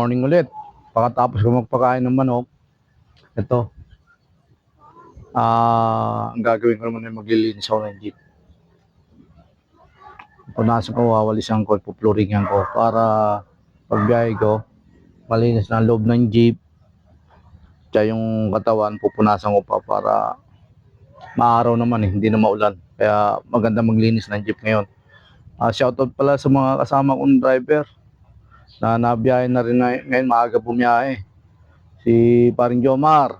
morning ulit. Pagkatapos ko magpakain ng manok, ito. Ang gagawin ko naman ay maglilinis ako ng jeep. Punasan ko, wawalisan ko, ipupluringan ko para pagbiyahe ko, malinis na ang loob ng jeep. Kaya yung katawan, pupunasan ko pa para maaraw naman hindi na maulan. Kaya maganda maglinis ng jeep ngayon. Shoutout pala sa mga kasama kong driver na nabiyahe na rin ngayon, maaga bumiyahe. Si Paring Jomar,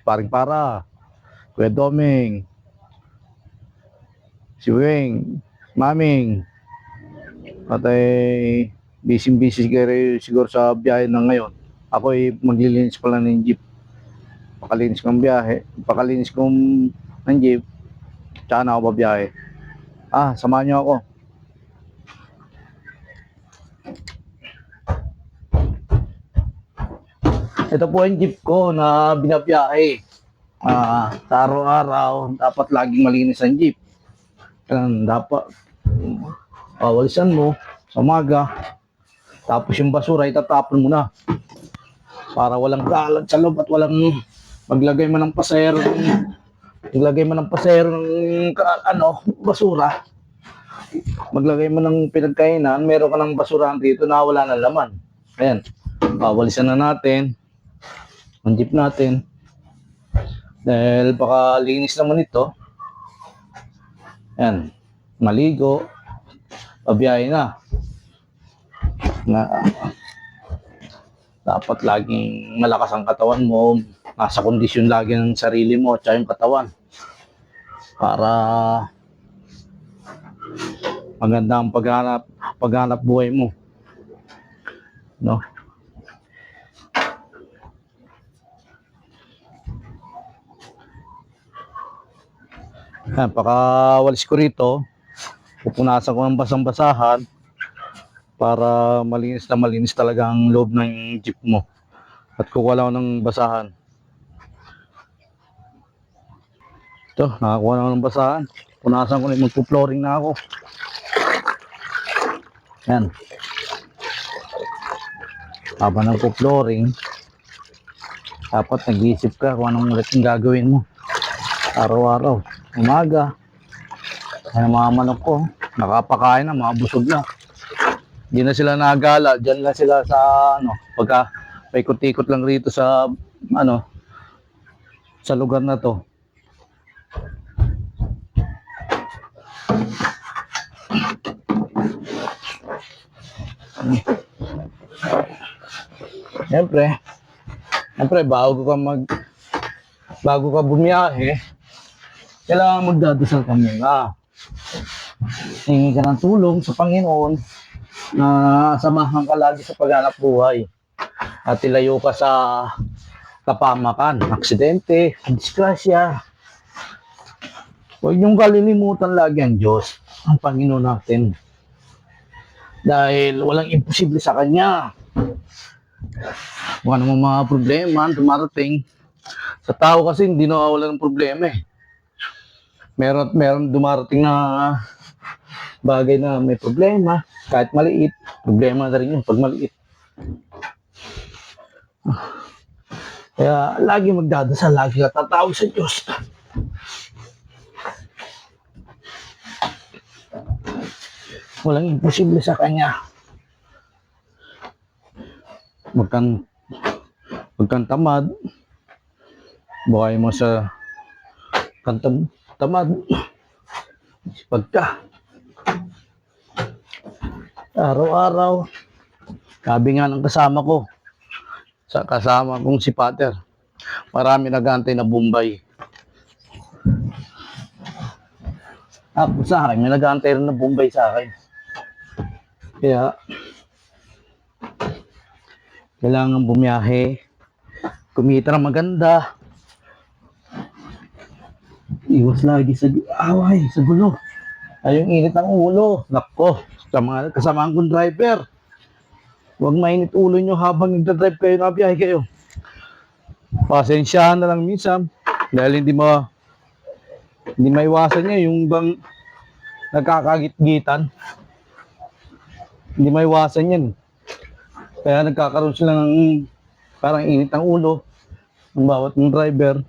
Paring Para, Kuya Doming, si Weng, Maming, at ay busy siguro sa biyahe na ngayon. Ako ay maglilinis pala ng jeep. Pakalinis kong ng jeep, tsaka na ako babiyahe. Samahan niyo ako. Ito po ang jeep ko na binabiyahe. Sa araw-araw, dapat laging malinis ang jeep. Dapat walisan mo sa umaga. Tapos yung basura itatapon mo na. Para walang kalat sa loob at walang maglagay mo ng pasahero ng basura. Maglagay mo ng pinagkainan, meron ka ng basurahan dito na wala na laman. Ayan. Walisan na natin ang jeep natin. Dahil baka linis naman ito. Ayan. Maligo. Pabiyahe na. Dapat laging malakas ang katawan mo. Nasa kondisyon lagi ng sarili mo at yung katawan. Para maganda ang paghanap buhay mo. No? Yan, pagkawalis ko rito, pupunasan ko ng basang-basahan para malinis talaga ang loob ng jeep mo. At kukuha lang ako ng basahan. Ito, nakakuha na ako ng basahan. Punasan ko na, magpo-flooring na ako. Yan. Habang nagpo-flooring, dapat nag-iisip ka kung anong ulit yung gagawin mo. Araw-araw, umaga. Kaya mga manok ko, nakapakain na, mga busog na. Hindi na sila nagala, dyan lang sila sa pagka paikot-ikot lang rito sa sa lugar na to. Siyempre bago ka bumiyahe, kailangan magdadasal ka muna. Hingi ka ng tulong sa Panginoon na samahan ka lagi sa paghanap buhay at ilayo ka sa kapamakan, aksidente, disgrasya. Huwag niyong kalilimutan lagi ang Diyos, ang Panginoon natin. Dahil walang imposible sa Kanya. Kung anong mga problema dumarating, sa tao kasi hindi nawawala ng problema eh. Meron dumarating na bagay na may problema, kahit maliit, problema na rin yun pag maliit. Kaya lagi magdadasal, lagi ka tatawag sa Diyos. Walang imposible sa Kanya. Huwag kang tamad. Buhay mo sa tamad. Sipag ka. Araw-araw. Sabi nga ng kasama kong si Pater, marami nag-aantay na Bombay. Sa akin, may nag-aantay rin na Bombay sa akin. Kaya, kailangan bumiyahe, kumita ng maganda, iwas lagi sa away, sa gulo. Ay, yung init ng ulo. Nako, sa mga kasamahan kong driver, huwag mainit ulo nyo habang nagdadrive kayo, nabiyahe kayo. Pasensyahan na lang minsan dahil hindi maiwasan niya yung bang nagkakagit-gitan. Hindi maiwasan yan. Kaya nagkakaroon sila ng parang init ng ulo ng bawat ng driver.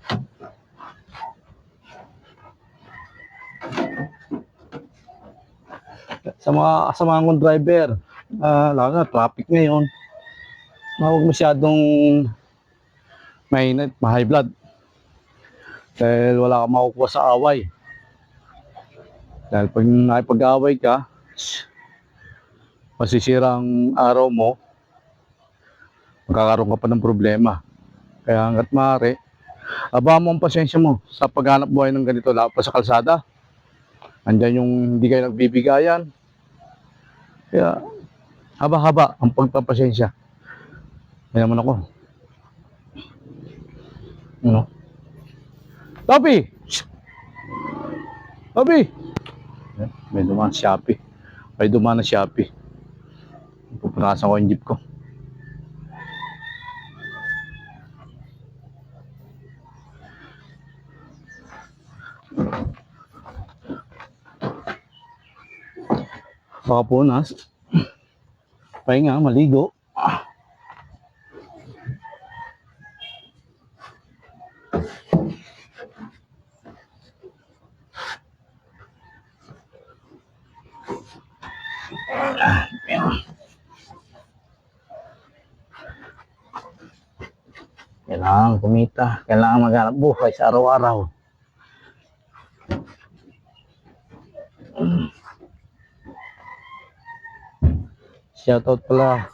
Sa mga kasamahan kong driver, lalo na traffic ngayon, huwag masyadong mainit, ma-high blood. Dahil wala kang makukuha sa away. Dahil pag nakipag-away ka, masisira ang araw mo, magkakaroon ka pa ng problema. Kaya hanggat maaari, aba mo ang pasensya mo sa paghanap buhay ng ganito, lalo pa sa kalsada. Andyan yung hindi kayo nagbibigayan. Kaya haba-haba ang pagpapasensya. Kaya naman ako. Ano? Topi! Topi! May dumaan sa Shopee. May dumaan na Shopee. Pupunasan ko yung jeep ko. Pakapunas. Pahinga, maligo. Kailangan kumita. Kailangan maghanap buhay sa araw-araw. Shoutout pala.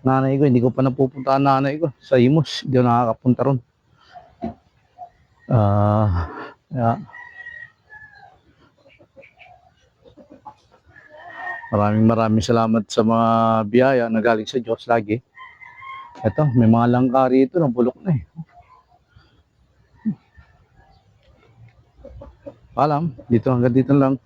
Nanay ko, hindi ko pa napupunta nanay ko. Sa Imus, hindi ko nakakapunta ron. Yeah. Maraming salamat sa mga biyaya na galing sa Diyos lagi. Ito, may mga langka rito, nabulok na eh. Alam, hanggang dito lang.